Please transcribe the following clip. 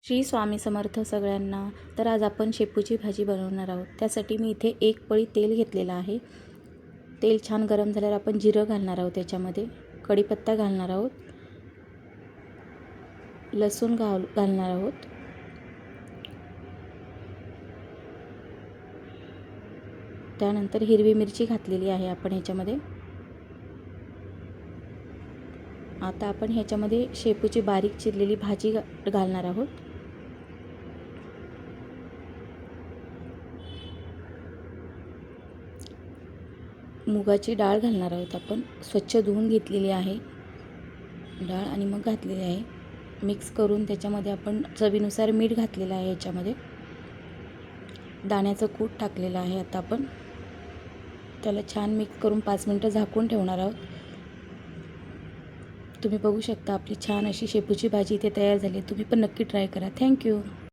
श्री स्वामी समर्थ सगळ्यांना. तर आज आपण शेपूची भाजी बनवणार आहोत. त्यासाठी मी इथे 1 पळी तेल घेतलेलं आहे. तेल छान गरम झाल्यावर आपण जिरं घालणार आहोत. त्याच्यामध्ये कढीपत्ता घालणार आहोत, लसूण घालणार आहोत, त्यानंतर हिरवी मिरची घातलेली आहे आपण ह्याच्यामध्ये. आता आपण ह्याच्यामध्ये शेपूची बारीक चिरलेली भाजी घालणार आहोत. मुगाची डाळ घालणार आहोत. आपण स्वच्छ धुवून घेतलेली आहे डाळ आणि मग घातलेली आहे. मिक्स करून त्याच्यामध्ये आपण चवीनुसार मीठ घातलेलं आहे. याच्यामध्ये दाण्याचं कूट टाकलेलं आहे. आता आपण त्याला छान मिक्स करून 5 मिनिटं झाकून ठेवणार आहोत. तुम्ही बघू शकता आपली छान अशी शेपूची भाजी इथे तयार झाली. तुम्ही पण नक्की ट्राय करा. थँक्यू.